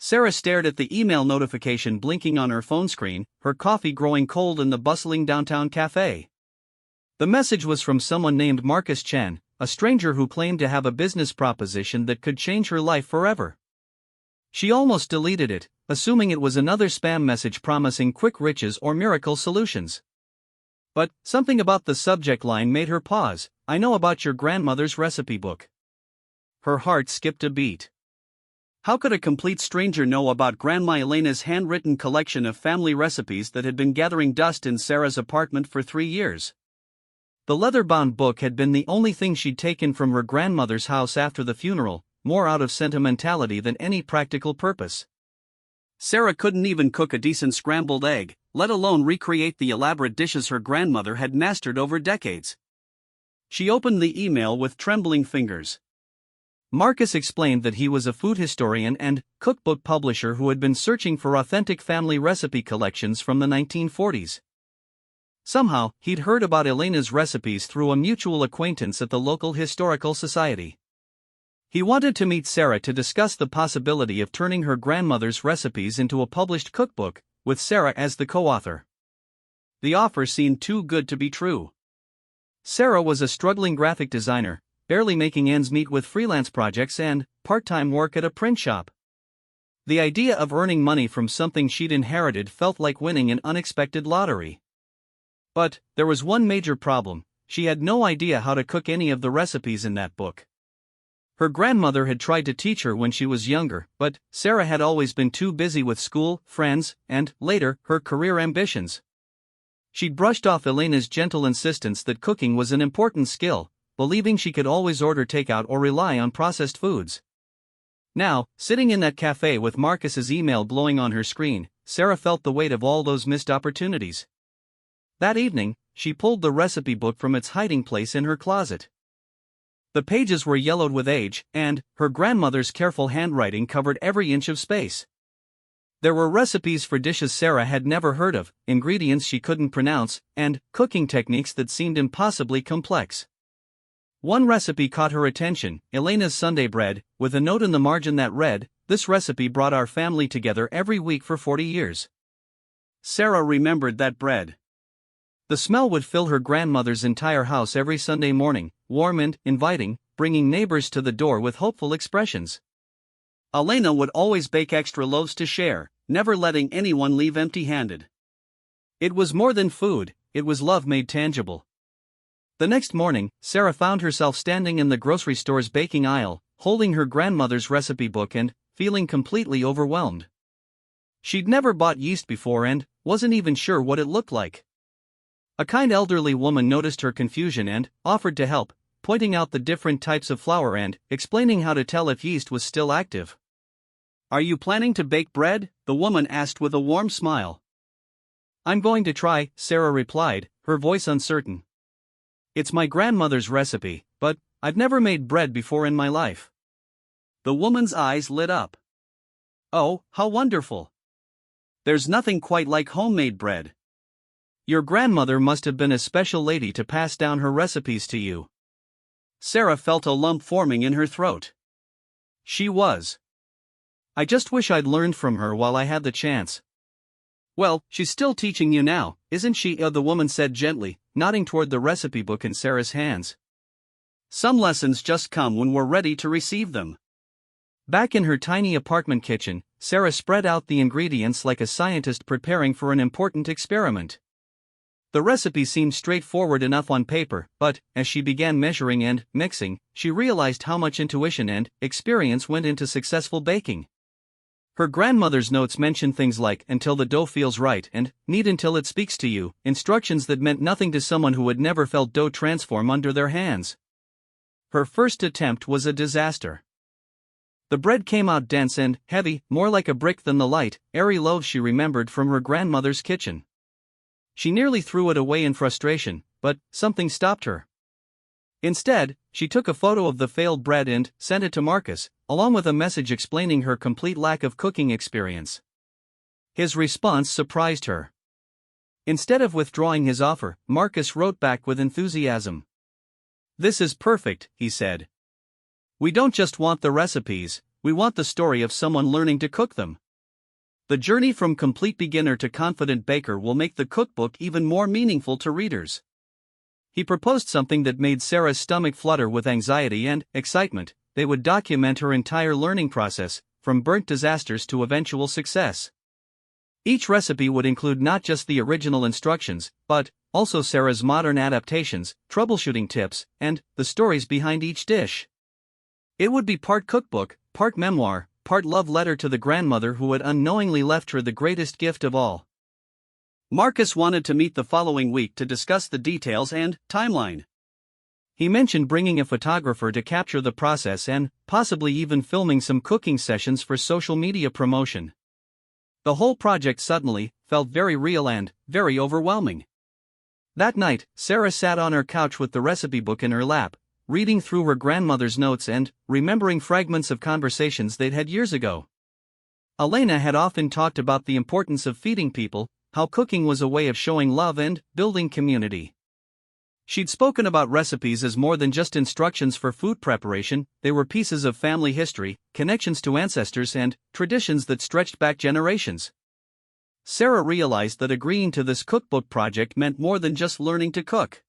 Sarah stared at the email notification blinking on her phone screen, her coffee growing cold in the bustling downtown cafe. The message was from someone named Marcus Chen, a stranger who claimed to have a business proposition that could change her life forever. She almost deleted it, assuming it was another spam message promising quick riches or miracle solutions. But something about the subject line made her pause. "I know about your grandmother's recipe book." Her heart skipped a beat. How could a complete stranger know about Grandma Elena's handwritten collection of family recipes that had been gathering dust in Sarah's apartment for 3 years? The leather-bound book had been the only thing she'd taken from her grandmother's house after the funeral, more out of sentimentality than any practical purpose. Sarah couldn't even cook a decent scrambled egg, let alone recreate the elaborate dishes her grandmother had mastered over decades. She opened the email with trembling fingers. Marcus explained that he was a food historian and cookbook publisher who had been searching for authentic family recipe collections from the 1940s. Somehow, he'd heard about Elena's recipes through a mutual acquaintance at the local historical society. He wanted to meet Sarah to discuss the possibility of turning her grandmother's recipes into a published cookbook, with Sarah as the co-author. The offer seemed too good to be true. Sarah was a struggling graphic designer, barely making ends meet with freelance projects and part-time work at a print shop. The idea of earning money from something she'd inherited felt like winning an unexpected lottery. But there was one major problem: she had no idea how to cook any of the recipes in that book. Her grandmother had tried to teach her when she was younger, but Sarah had always been too busy with school, friends, and, later, her career ambitions. She'd brushed off Elena's gentle insistence that cooking was an important skill, believing she could always order takeout or rely on processed foods. Now, sitting in that cafe with Marcus's email glowing on her screen, Sarah felt the weight of all those missed opportunities. That evening, she pulled the recipe book from its hiding place in her closet. The pages were yellowed with age, and her grandmother's careful handwriting covered every inch of space. There were recipes for dishes Sarah had never heard of, ingredients she couldn't pronounce, and cooking techniques that seemed impossibly complex. One recipe caught her attention: Elena's Sunday bread, with a note in the margin that read, "This recipe brought our family together every week for 40 years. Sarah remembered that bread. The smell would fill her grandmother's entire house every Sunday morning, warm and inviting, bringing neighbors to the door with hopeful expressions. Elena would always bake extra loaves to share, never letting anyone leave empty-handed. It was more than food, it was love made tangible. The next morning, Sarah found herself standing in the grocery store's baking aisle, holding her grandmother's recipe book and feeling completely overwhelmed. She'd never bought yeast before and wasn't even sure what it looked like. A kind elderly woman noticed her confusion and offered to help, pointing out the different types of flour and explaining how to tell if yeast was still active. "Are you planning to bake bread?" the woman asked with a warm smile. "I'm going to try," Sarah replied, her voice uncertain. "It's my grandmother's recipe, but I've never made bread before in my life." The woman's eyes lit up. "Oh, how wonderful! There's nothing quite like homemade bread. Your grandmother must have been a special lady to pass down her recipes to you." Sarah felt a lump forming in her throat. She was. "I just wish I'd learned from her while I had the chance." "Well, she's still teaching you now, isn't she?" The woman said gently, nodding toward the recipe book in Sarah's hands. "Some lessons just come when we're ready to receive them." Back in her tiny apartment kitchen, Sarah spread out the ingredients like a scientist preparing for an important experiment. The recipe seemed straightforward enough on paper, but, as she began measuring and mixing, she realized how much intuition and experience went into successful baking. Her grandmother's notes mentioned things like "until the dough feels right" and "knead until it speaks to you," instructions that meant nothing to someone who had never felt dough transform under their hands. Her first attempt was a disaster. The bread came out dense and heavy, more like a brick than the light, airy loaves she remembered from her grandmother's kitchen. She nearly threw it away in frustration, but something stopped her. Instead, she took a photo of the failed bread and sent it to Marcus, along with a message explaining her complete lack of cooking experience. His response surprised her. Instead of withdrawing his offer, Marcus wrote back with enthusiasm. "This is perfect," he said. "We don't just want the recipes, we we want the story of someone learning to cook them. The journey from complete beginner to confident baker will make the cookbook even more meaningful to readers. He proposed something that made Sarah's stomach flutter with anxiety and excitement. They would document her entire learning process, from burnt disasters to eventual success. Each recipe would include not just the original instructions, but also Sarah's modern adaptations, troubleshooting tips, and the stories behind each dish. It would be part cookbook, part memoir, part love letter to the grandmother who had unknowingly left her the greatest gift of all. Marcus wanted to meet the following week to discuss the details and timeline. He mentioned bringing a photographer to capture the process and possibly even filming some cooking sessions for social media promotion. The whole project suddenly felt very real and very overwhelming. That night, Sarah sat on her couch with the recipe book in her lap, reading through her grandmother's notes and remembering fragments of conversations they'd had years ago. Elena had often talked about the importance of feeding people, how cooking was a way of showing love and building community. She'd spoken about recipes as more than just instructions for food preparation. They were pieces of family history, connections to ancestors, and traditions that stretched back generations. Sarah realized that agreeing to this cookbook project meant more than just learning to cook.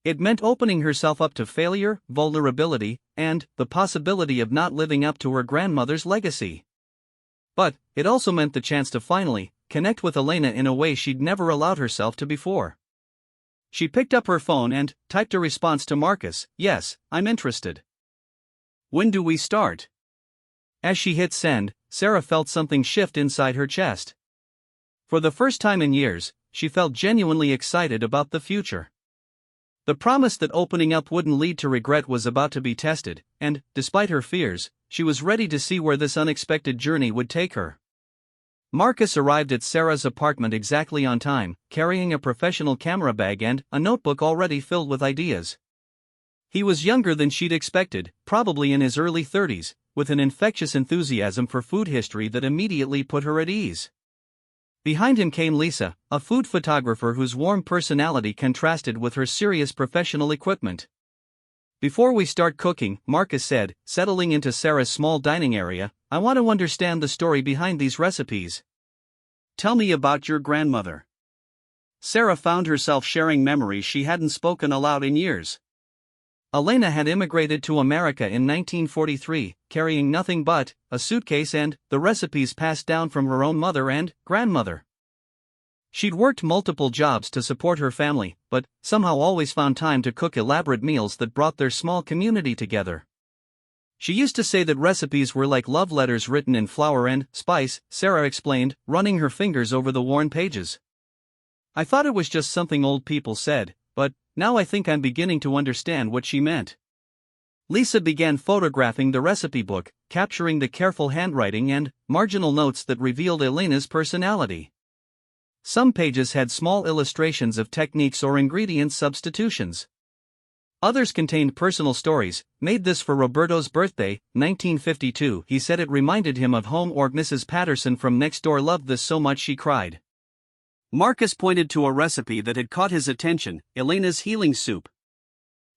It meant opening herself up to failure, vulnerability, and the possibility of not living up to her grandmother's legacy. But it also meant the chance to finally connect with Elena in a way she'd never allowed herself to before. She picked up her phone and typed a response to Marcus. "Yes, I'm interested. When do we start?" As she hit send, Sarah felt something shift inside her chest. For the first time in years, she felt genuinely excited about the future. The promise that opening up wouldn't lead to regret was about to be tested, and, despite her fears, she was ready to see where this unexpected journey would take her. Marcus arrived at Sarah's apartment exactly on time, carrying a professional camera bag and a notebook already filled with ideas. He was younger than she'd expected, probably in his early 30s, with an infectious enthusiasm for food history that immediately put her at ease. Behind him came Lisa, a food photographer whose warm personality contrasted with her serious professional equipment. "Before we start cooking," Marcus said, settling into Sarah's small dining area, "I want to understand the story behind these recipes. Tell me about your grandmother." Sarah found herself sharing memories she hadn't spoken aloud in years. Elena had immigrated to America in 1943, carrying nothing but a suitcase and the recipes passed down from her own mother and grandmother. She'd worked multiple jobs to support her family, but somehow always found time to cook elaborate meals that brought their small community together. She used to say that recipes were like love letters written in flour and spice, Sarah explained, running her fingers over the worn pages. "I thought it was just something old people said, but now I think I'm beginning to understand what she meant." Lisa began photographing the recipe book, capturing the careful handwriting and marginal notes that revealed Elena's personality. Some pages had small illustrations of techniques or ingredient substitutions. Others contained personal stories. "Made this for Roberto's birthday, 1952. He said it reminded him of home," or "Mrs. Patterson from next door loved this so much she cried." Marcus pointed to a recipe that had caught his attention, Elena's healing soup.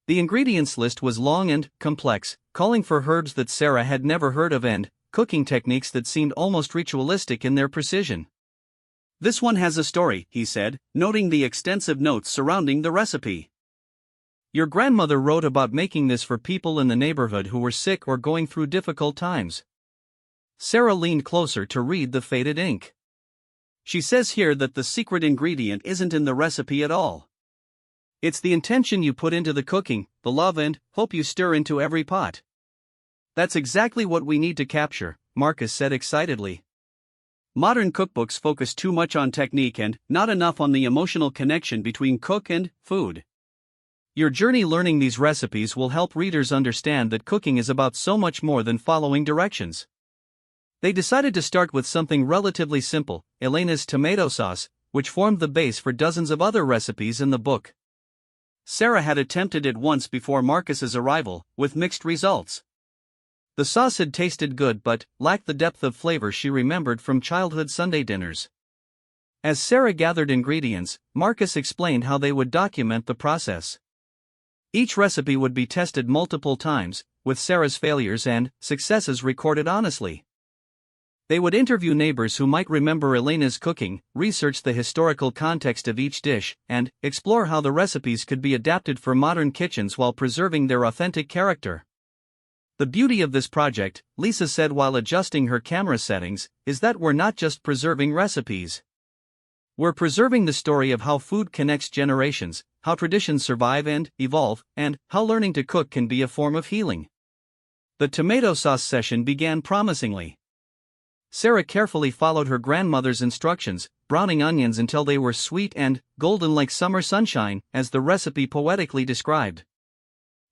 The ingredients list was long and complex, calling for herbs that Sarah had never heard of and cooking techniques that seemed almost ritualistic in their precision. "This one has a story," he said, noting the extensive notes surrounding the recipe. "Your grandmother wrote about making this for people in the neighborhood who were sick or going through difficult times." Sarah leaned closer to read the faded ink. "She says here that the secret ingredient isn't in the recipe at all. It's the intention you put into the cooking, the love and hope you stir into every pot." "That's exactly what we need to capture," Marcus said excitedly. "Modern cookbooks focus too much on technique and not enough on the emotional connection between cook and food. Your journey learning these recipes will help readers understand that cooking is about so much more than following directions." They decided to start with something relatively simple, Elena's tomato sauce, which formed the base for dozens of other recipes in the book. Sarah had attempted it once before Marcus's arrival, with mixed results. The sauce had tasted good but lacked the depth of flavor she remembered from childhood Sunday dinners. As Sarah gathered ingredients, Marcus explained how they would document the process. Each recipe would be tested multiple times, with Sarah's failures and successes recorded honestly. They would interview neighbors who might remember Elena's cooking, research the historical context of each dish, and explore how the recipes could be adapted for modern kitchens while preserving their authentic character. The beauty of this project, Lisa said while adjusting her camera settings, is that we're not just preserving recipes. We're preserving the story of how food connects generations, how traditions survive and evolve, and how learning to cook can be a form of healing. The tomato sauce session began promisingly. Sarah carefully followed her grandmother's instructions, browning onions until they were sweet and golden like summer sunshine, as the recipe poetically described.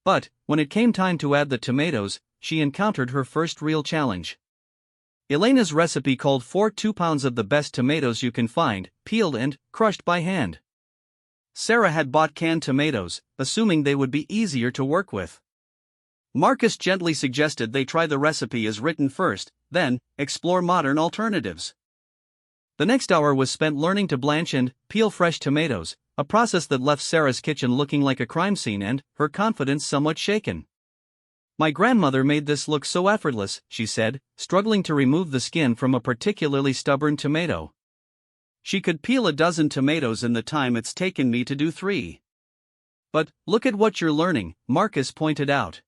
But, when it came time to add the tomatoes, she encountered her first real challenge. Elena's recipe called for 2 pounds of the best tomatoes you can find, peeled and crushed by hand. Sarah had bought canned tomatoes, assuming they would be easier to work with. Marcus gently suggested they try the recipe as written first, then explore modern alternatives. The next hour was spent learning to blanch and peel fresh tomatoes, a process that left Sarah's kitchen looking like a crime scene and her confidence somewhat shaken. "My grandmother made this look so effortless," she said, struggling to remove the skin from a particularly stubborn tomato. "She could peel a dozen tomatoes in the time it's taken me to do 3. But look at what you're learning," Marcus pointed out.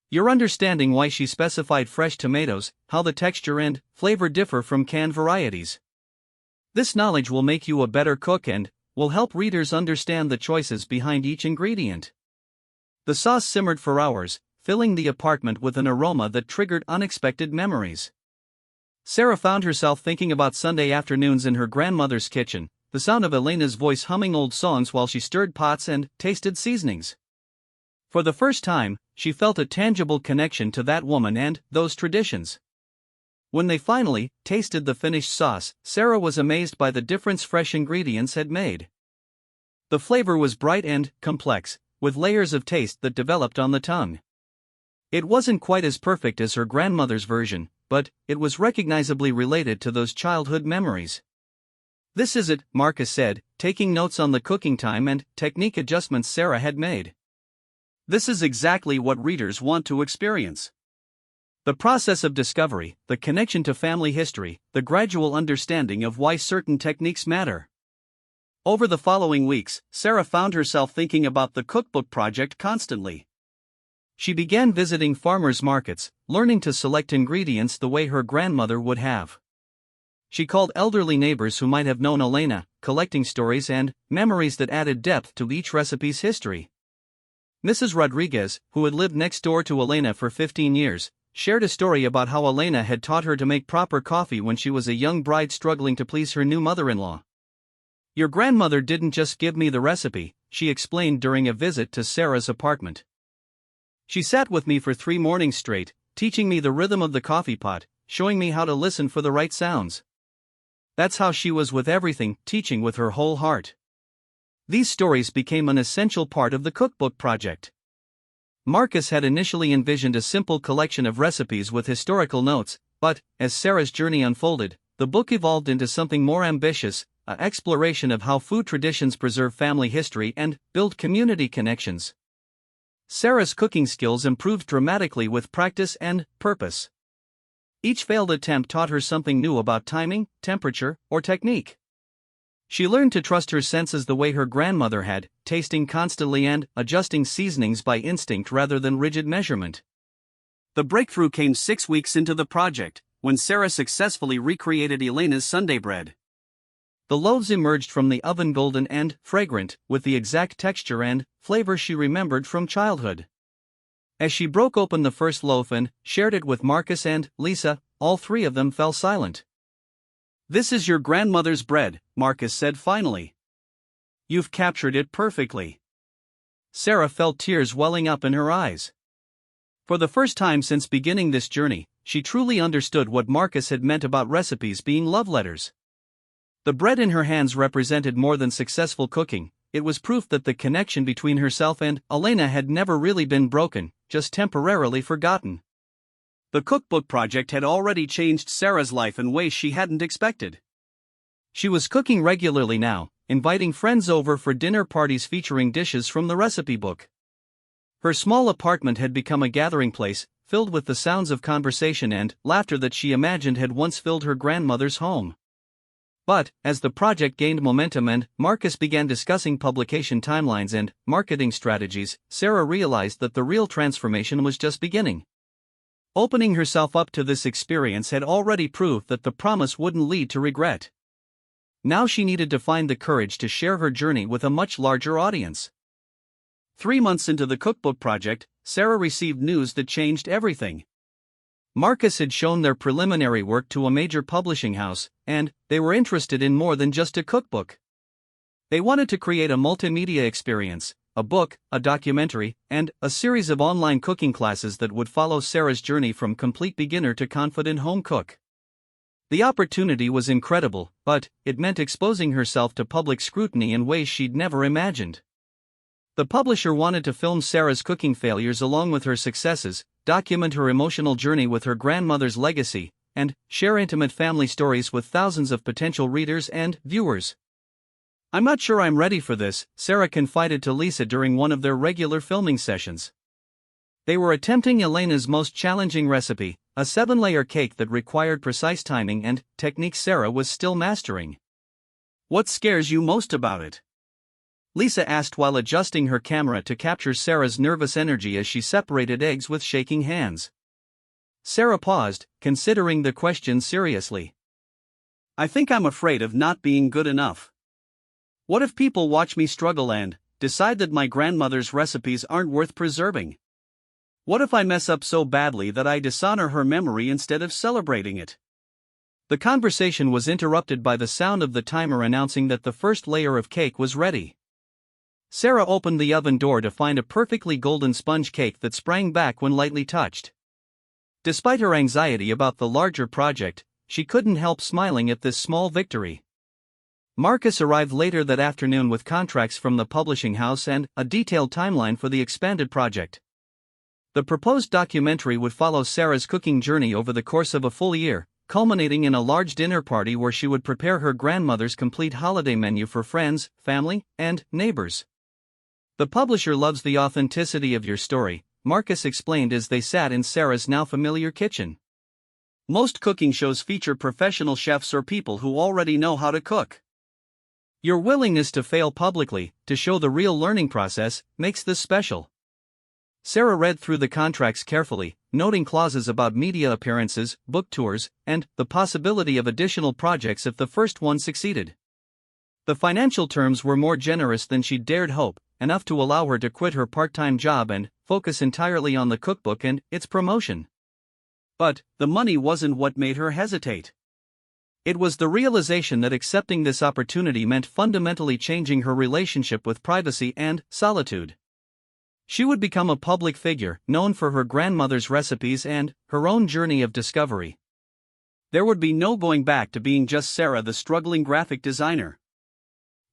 "You're understanding why she specified fresh tomatoes, how the texture and flavor differ from canned varieties. This knowledge will make you a better cook and will help readers understand the choices behind each ingredient." The sauce simmered for hours, filling the apartment with an aroma that triggered unexpected memories. Sarah found herself thinking about Sunday afternoons in her grandmother's kitchen, the sound of Elena's voice humming old songs while she stirred pots and tasted seasonings. For the first time, she felt a tangible connection to that woman and those traditions. When they finally tasted the finished sauce, Sarah was amazed by the difference fresh ingredients had made. The flavor was bright and complex, with layers of taste that developed on the tongue. It wasn't quite as perfect as her grandmother's version, but it was recognizably related to those childhood memories. "This is it," Marcus said, taking notes on the cooking time and technique adjustments Sarah had made. "This is exactly what readers want to experience. The process of discovery, the connection to family history, the gradual understanding of why certain techniques matter." Over the following weeks, Sarah found herself thinking about the cookbook project constantly. She began visiting farmers' markets, learning to select ingredients the way her grandmother would have. She called elderly neighbors who might have known Elena, collecting stories and memories that added depth to each recipe's history. Mrs. Rodriguez, who had lived next door to Elena for 15 years, shared a story about how Elena had taught her to make proper coffee when she was a young bride struggling to please her new mother-in-law. "Your grandmother didn't just give me the recipe," she explained during a visit to Sarah's apartment. "She sat with me for 3 mornings straight, teaching me the rhythm of the coffee pot, showing me how to listen for the right sounds. That's how she was with everything, teaching with her whole heart." These stories became an essential part of the cookbook project. Marcus had initially envisioned a simple collection of recipes with historical notes, but, as Sarah's journey unfolded, the book evolved into something more ambitious, an exploration of how food traditions preserve family history and build community connections. Sarah's cooking skills improved dramatically with practice and purpose. Each failed attempt taught her something new about timing, temperature, or technique. She learned to trust her senses the way her grandmother had, tasting constantly and adjusting seasonings by instinct rather than rigid measurement. The breakthrough came 6 weeks into the project, when Sarah successfully recreated Elena's Sunday bread. The loaves emerged from the oven golden and fragrant, with the exact texture and flavor she remembered from childhood. As she broke open the first loaf and shared it with Marcus and Lisa, all 3 of them fell silent. "This is your grandmother's bread," Marcus said finally. "You've captured it perfectly." Sarah felt tears welling up in her eyes. For the first time since beginning this journey, she truly understood what Marcus had meant about recipes being love letters. The bread in her hands represented more than successful cooking, it was proof that the connection between herself and Elena had never really been broken, just temporarily forgotten. The cookbook project had already changed Sarah's life in ways she hadn't expected. She was cooking regularly now, inviting friends over for dinner parties featuring dishes from the recipe book. Her small apartment had become a gathering place, filled with the sounds of conversation and laughter that she imagined had once filled her grandmother's home. But, as the project gained momentum and Marcus began discussing publication timelines and marketing strategies, Sarah realized that the real transformation was just beginning. Opening herself up to this experience had already proved that the promise wouldn't lead to regret. Now she needed to find the courage to share her journey with a much larger audience. 3 months into the cookbook project, Sarah received news that changed everything. Marcus had shown their preliminary work to a major publishing house, and they were interested in more than just a cookbook. They wanted to create a multimedia experience, a book, a documentary, and a series of online cooking classes that would follow Sarah's journey from complete beginner to confident home cook. The opportunity was incredible, but it meant exposing herself to public scrutiny in ways she'd never imagined. The publisher wanted to film Sarah's cooking failures along with her successes, document her emotional journey with her grandmother's legacy, and share intimate family stories with thousands of potential readers and viewers. "I'm not sure I'm ready for this," Sarah confided to Lisa during one of their regular filming sessions. They were attempting Elena's most challenging recipe, a 7-layer cake that required precise timing and techniques Sarah was still mastering. "What scares you most about it?" Lisa asked while adjusting her camera to capture Sarah's nervous energy as she separated eggs with shaking hands. Sarah paused, considering the question seriously. "I think I'm afraid of not being good enough. What if people watch me struggle and decide that my grandmother's recipes aren't worth preserving? What if I mess up so badly that I dishonor her memory instead of celebrating it?" The conversation was interrupted by the sound of the timer announcing that the first layer of cake was ready. Sarah opened the oven door to find a perfectly golden sponge cake that sprang back when lightly touched. Despite her anxiety about the larger project, she couldn't help smiling at this small victory. Marcus arrived later that afternoon with contracts from the publishing house and a detailed timeline for the expanded project. The proposed documentary would follow Sarah's cooking journey over the course of a full year, culminating in a large dinner party where she would prepare her grandmother's complete holiday menu for friends, family, and neighbors. "The publisher loves the authenticity of your story," Marcus explained as they sat in Sarah's now familiar kitchen. "Most cooking shows feature professional chefs or people who already know how to cook. Your willingness to fail publicly, to show the real learning process, makes this special." Sarah read through the contracts carefully, noting clauses about media appearances, book tours, and the possibility of additional projects if the first one succeeded. The financial terms were more generous than she'd dared hope, enough to allow her to quit her part-time job and focus entirely on the cookbook and its promotion. But the money wasn't what made her hesitate. It was the realization that accepting this opportunity meant fundamentally changing her relationship with privacy and solitude. She would become a public figure, known for her grandmother's recipes and her own journey of discovery. There would be no going back to being just Sarah, the struggling graphic designer.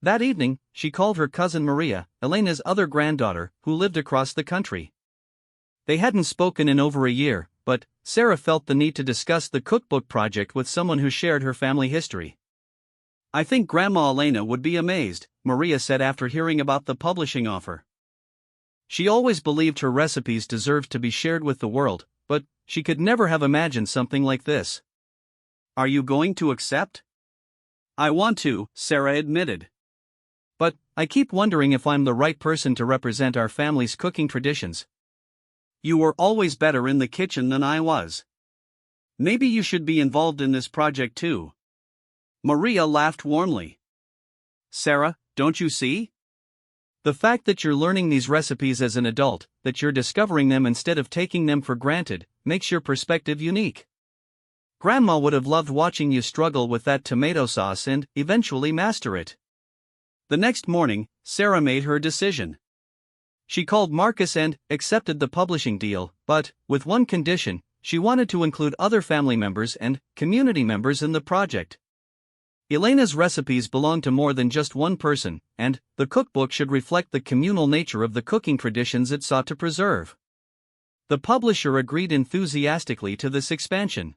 That evening, she called her cousin Maria, Elena's other granddaughter, who lived across the country. They hadn't spoken in over a year, but Sarah felt the need to discuss the cookbook project with someone who shared her family history. "I think Grandma Elena would be amazed," Maria said after hearing about the publishing offer. She always believed her recipes deserved to be shared with the world, but she could never have imagined something like this. "Are you going to accept?" "I want to," Sarah admitted. "But I keep wondering if I'm the right person to represent our family's cooking traditions." "You were always better in the kitchen than I was. Maybe you should be involved in this project too." Maria laughed warmly. "Sarah, don't you see? The fact that you're learning these recipes as an adult, that you're discovering them instead of taking them for granted, makes your perspective unique. Grandma would have loved watching you struggle with that tomato sauce and eventually master it." The next morning, Sarah made her decision. She called Marcus and accepted the publishing deal, but with one condition: she wanted to include other family members and community members in the project. Elena's recipes belonged to more than just one person, and the cookbook should reflect the communal nature of the cooking traditions it sought to preserve. The publisher agreed enthusiastically to this expansion.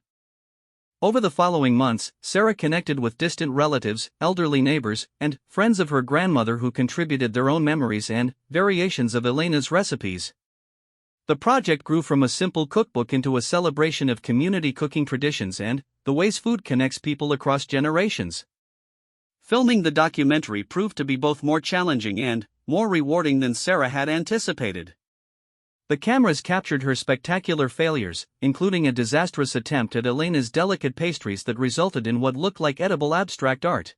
Over the following months, Sarah connected with distant relatives, elderly neighbors, and friends of her grandmother who contributed their own memories and variations of Elena's recipes. The project grew from a simple cookbook into a celebration of community cooking traditions and the ways food connects people across generations. Filming the documentary proved to be both more challenging and more rewarding than Sarah had anticipated. The cameras captured her spectacular failures, including a disastrous attempt at Elena's delicate pastries that resulted in what looked like edible abstract art.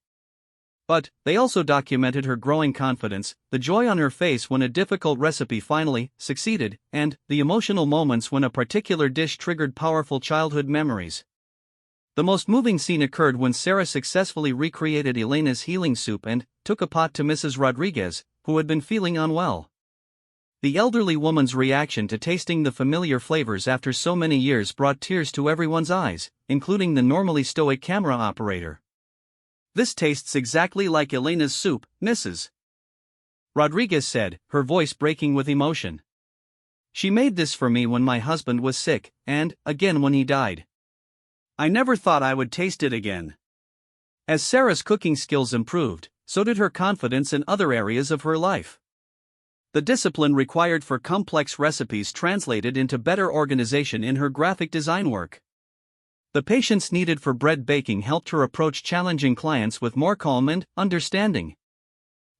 But they also documented her growing confidence, the joy on her face when a difficult recipe finally succeeded, and the emotional moments when a particular dish triggered powerful childhood memories. The most moving scene occurred when Sarah successfully recreated Elena's healing soup and took a pot to Mrs. Rodriguez, who had been feeling unwell. The elderly woman's reaction to tasting the familiar flavors after so many years brought tears to everyone's eyes, including the normally stoic camera operator. "This tastes exactly like Elena's soup, Mrs. Rodriguez said, her voice breaking with emotion. "She made this for me when my husband was sick, and again when he died. I never thought I would taste it again." As Sarah's cooking skills improved, so did her confidence in other areas of her life. The discipline required for complex recipes translated into better organization in her graphic design work. The patience needed for bread baking helped her approach challenging clients with more calm and understanding.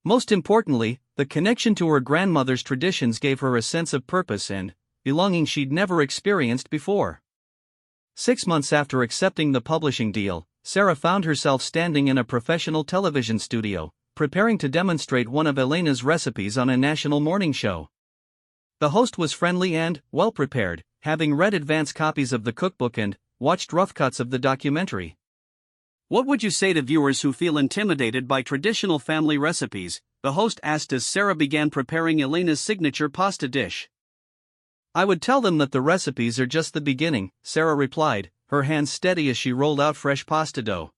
Most importantly, the connection to her grandmother's traditions gave her a sense of purpose and belonging she'd never experienced before. 6 months after accepting the publishing deal, Sarah found herself standing in a professional television studio, preparing to demonstrate one of Elena's recipes on a national morning show. The host was friendly and well-prepared, having read advance copies of the cookbook and watched rough cuts of the documentary. "What would you say to viewers who feel intimidated by traditional family recipes?" the host asked as Sarah began preparing Elena's signature pasta dish. "I would tell them that the recipes are just the beginning," Sarah replied, her hands steady as she rolled out fresh pasta dough.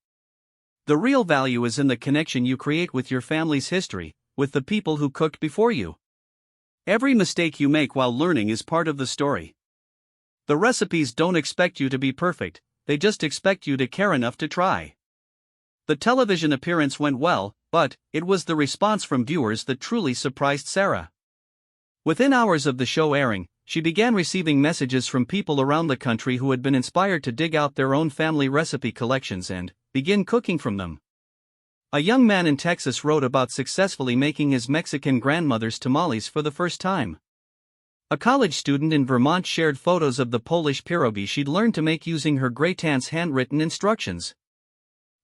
"The real value is in the connection you create with your family's history, with the people who cooked before you. Every mistake you make while learning is part of the story. The recipes don't expect you to be perfect, they just expect you to care enough to try." The television appearance went well, but it was the response from viewers that truly surprised Sarah. Within hours of the show airing, she began receiving messages from people around the country who had been inspired to dig out their own family recipe collections and begin cooking from them. A young man in Texas wrote about successfully making his Mexican grandmother's tamales for the first time. A college student in Vermont shared photos of the Polish pierogi she'd learned to make using her great-aunt's handwritten instructions.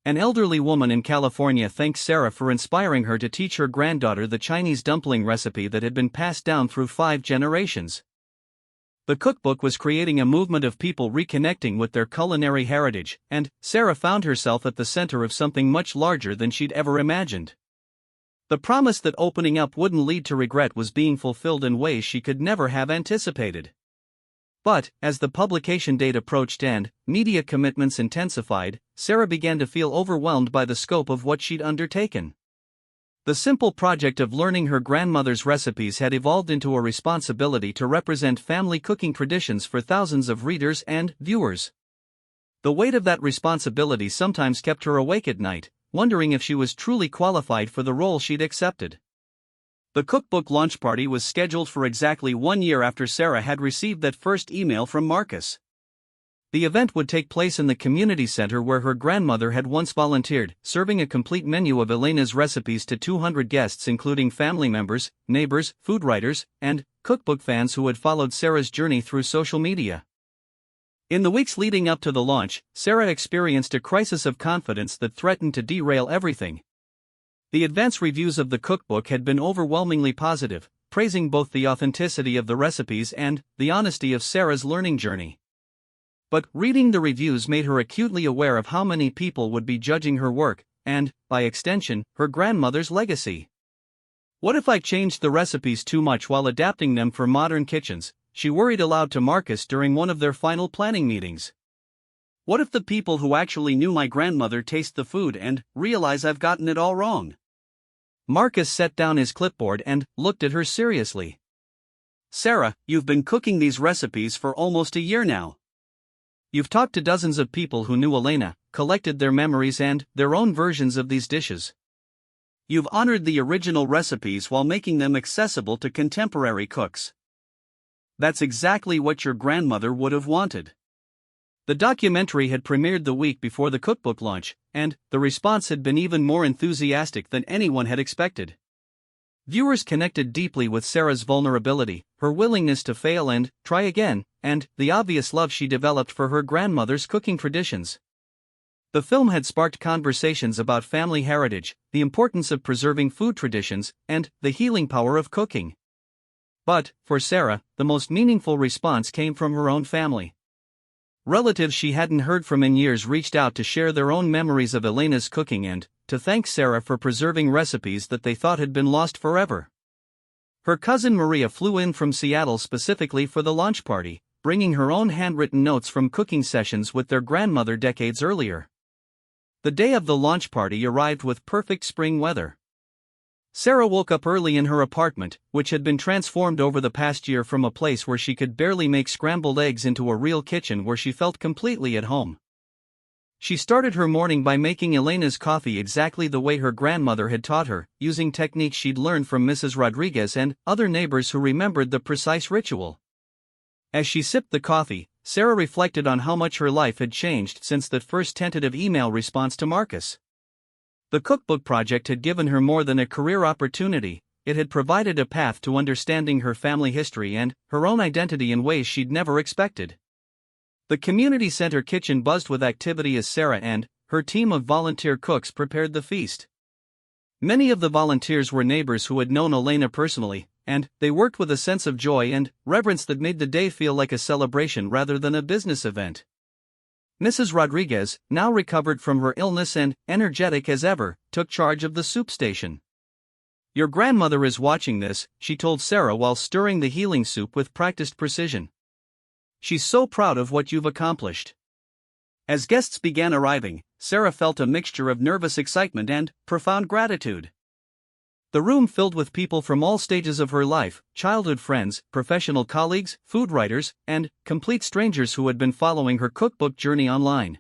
An elderly woman in California thanked Sarah for inspiring her to teach her granddaughter the Chinese dumpling recipe that had been passed down through 5 generations. The cookbook was creating a movement of people reconnecting with their culinary heritage, and Sarah found herself at the center of something much larger than she'd ever imagined. The promise that opening up wouldn't lead to regret was being fulfilled in ways she could never have anticipated. But, as the publication date approached and media commitments intensified, Sarah began to feel overwhelmed by the scope of what she'd undertaken. The simple project of learning her grandmother's recipes had evolved into a responsibility to represent family cooking traditions for thousands of readers and viewers. The weight of that responsibility sometimes kept her awake at night, wondering if she was truly qualified for the role she'd accepted. The cookbook launch party was scheduled for exactly 1 year after Sarah had received that first email from Marcus. The event would take place in the community center where her grandmother had once volunteered, serving a complete menu of Elena's recipes to 200 guests including family members, neighbors, food writers, and cookbook fans who had followed Sarah's journey through social media. In the weeks leading up to the launch, Sarah experienced a crisis of confidence that threatened to derail everything. The advance reviews of the cookbook had been overwhelmingly positive, praising both the authenticity of the recipes and the honesty of Sarah's learning journey. But reading the reviews made her acutely aware of how many people would be judging her work, and, by extension, her grandmother's legacy. What if I changed the recipes too much while adapting them for modern kitchens? She worried aloud to Marcus during one of their final planning meetings. What if the people who actually knew my grandmother taste the food and realize I've gotten it all wrong? Marcus set down his clipboard and looked at her seriously. "Sarah, you've been cooking these recipes for almost a year now. You've talked to dozens of people who knew Elena, collected their memories and their own versions of these dishes. You've honored the original recipes while making them accessible to contemporary cooks. That's exactly what your grandmother would have wanted. The documentary had premiered the week before the cookbook launch, and the response had been even more enthusiastic than anyone had expected. Viewers connected deeply with Sarah's vulnerability, her willingness to fail and try again, and the obvious love she developed for her grandmother's cooking traditions. The film had sparked conversations about family heritage, the importance of preserving food traditions, and the healing power of cooking. But, for Sarah, the most meaningful response came from her own family. Relatives she hadn't heard from in years reached out to share their own memories of Elena's cooking and to thank Sarah for preserving recipes that they thought had been lost forever. Her cousin Maria flew in from Seattle specifically for the launch party, bringing her own handwritten notes from cooking sessions with their grandmother decades earlier. The day of the launch party arrived with perfect spring weather. Sarah woke up early in her apartment, which had been transformed over the past year from a place where she could barely make scrambled eggs into a real kitchen where she felt completely at home. She started her morning by making Elena's coffee exactly the way her grandmother had taught her, using techniques she'd learned from Mrs. Rodriguez and other neighbors who remembered the precise ritual. As she sipped the coffee, Sarah reflected on how much her life had changed since that first tentative email response to Marcus. The cookbook project had given her more than a career opportunity, it had provided a path to understanding her family history and her own identity in ways she'd never expected. The community center kitchen buzzed with activity as Sarah and her team of volunteer cooks prepared the feast. Many of the volunteers were neighbors who had known Elena personally, and they worked with a sense of joy and reverence that made the day feel like a celebration rather than a business event. Mrs. Rodriguez, now recovered from her illness and energetic as ever, took charge of the soup station. "Your grandmother is watching this," she told Sarah while stirring the healing soup with practiced precision. "She's so proud of what you've accomplished." As guests began arriving, Sarah felt a mixture of nervous excitement and profound gratitude. The room filled with people from all stages of her life, childhood friends, professional colleagues, food writers, and complete strangers who had been following her cookbook journey online.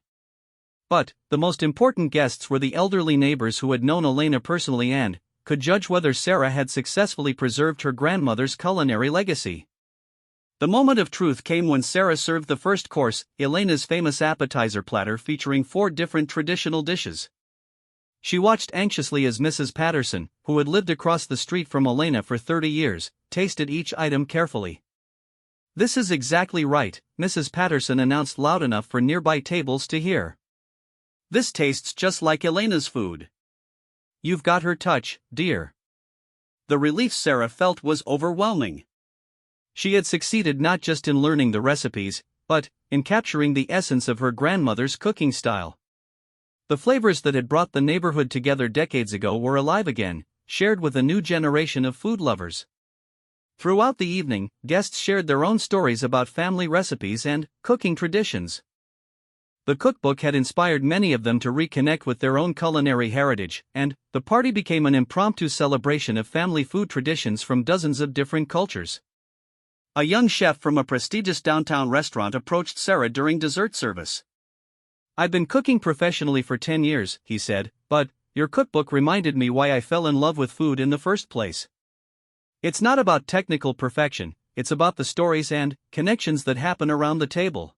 But the most important guests were the elderly neighbors who had known Elena personally and could judge whether Sarah had successfully preserved her grandmother's culinary legacy. The moment of truth came when Sarah served the first course, Elena's famous appetizer platter featuring 4 different traditional dishes. She watched anxiously as Mrs. Patterson, who had lived across the street from Elena for 30 years, tasted each item carefully. "This is exactly right," Mrs. Patterson announced loud enough for nearby tables to hear. "This tastes just like Elena's food. You've got her touch, dear." The relief Sarah felt was overwhelming. She had succeeded not just in learning the recipes, but in capturing the essence of her grandmother's cooking style. The flavors that had brought the neighborhood together decades ago were alive again, shared with a new generation of food lovers. Throughout the evening, guests shared their own stories about family recipes and cooking traditions. The cookbook had inspired many of them to reconnect with their own culinary heritage, and the party became an impromptu celebration of family food traditions from dozens of different cultures. A young chef from a prestigious downtown restaurant approached Sarah during dessert service. "I've been cooking professionally for 10 years, he said, "but your cookbook reminded me why I fell in love with food in the first place. It's not about technical perfection, it's about the stories and connections that happen around the table."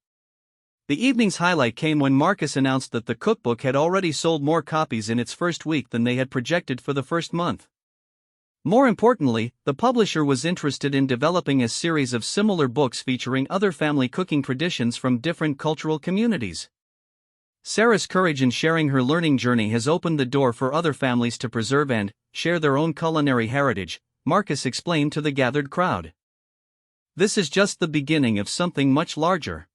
The evening's highlight came when Marcus announced that the cookbook had already sold more copies in its first week than they had projected for the first month. More importantly, the publisher was interested in developing a series of similar books featuring other family cooking traditions from different cultural communities. Sarah's courage in sharing her learning journey has opened the door for other families to preserve and share their own culinary heritage, Marcus explained to the gathered crowd. "This is just the beginning of something much larger."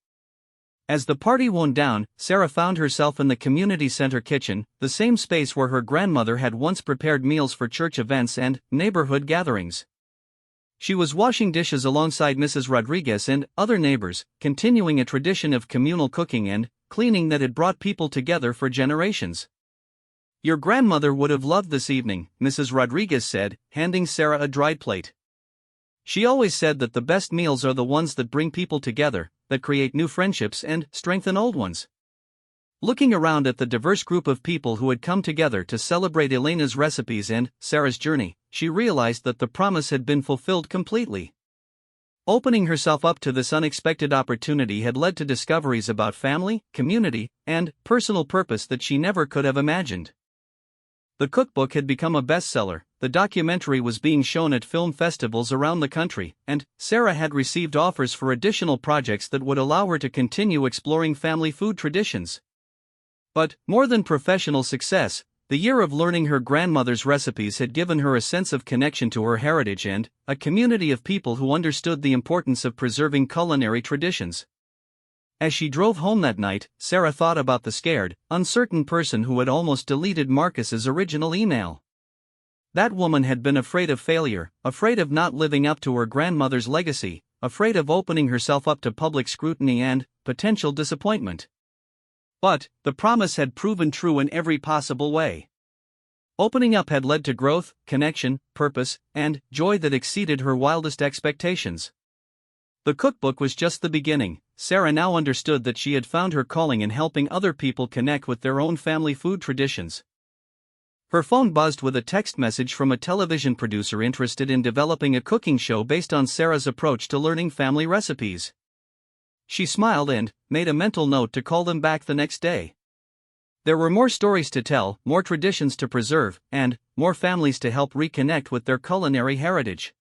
As the party wound down, Sarah found herself in the community center kitchen, the same space where her grandmother had once prepared meals for church events and neighborhood gatherings. She was washing dishes alongside Mrs. Rodriguez and other neighbors, continuing a tradition of communal cooking and cleaning that had brought people together for generations. "Your grandmother would have loved this evening," Mrs. Rodriguez said, handing Sarah a dried plate. "She always said that the best meals are the ones that bring people together, that create new friendships and strengthen old ones." Looking around at the diverse group of people who had come together to celebrate Elena's recipes and Sarah's journey, she realized that the promise had been fulfilled completely. Opening herself up to this unexpected opportunity had led to discoveries about family, community, and personal purpose that she never could have imagined. The cookbook had become a bestseller, the documentary was being shown at film festivals around the country, and Sarah had received offers for additional projects that would allow her to continue exploring family food traditions. But, more than professional success, the year of learning her grandmother's recipes had given her a sense of connection to her heritage and a community of people who understood the importance of preserving culinary traditions. As she drove home that night, Sarah thought about the scared, uncertain person who had almost deleted Marcus's original email. That woman had been afraid of failure, afraid of not living up to her grandmother's legacy, afraid of opening herself up to public scrutiny and potential disappointment. But the promise had proven true in every possible way. Opening up had led to growth, connection, purpose, and joy that exceeded her wildest expectations. The cookbook was just the beginning. Sarah now understood that she had found her calling in helping other people connect with their own family food traditions. Her phone buzzed with a text message from a television producer interested in developing a cooking show based on Sarah's approach to learning family recipes. She smiled and made a mental note to call them back the next day. There were more stories to tell, more traditions to preserve, and more families to help reconnect with their culinary heritage.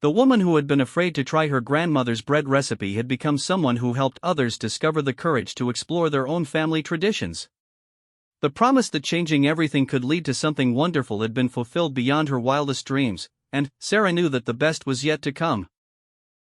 The woman who had been afraid to try her grandmother's bread recipe had become someone who helped others discover the courage to explore their own family traditions. The promise that changing everything could lead to something wonderful had been fulfilled beyond her wildest dreams, and Sarah knew that the best was yet to come.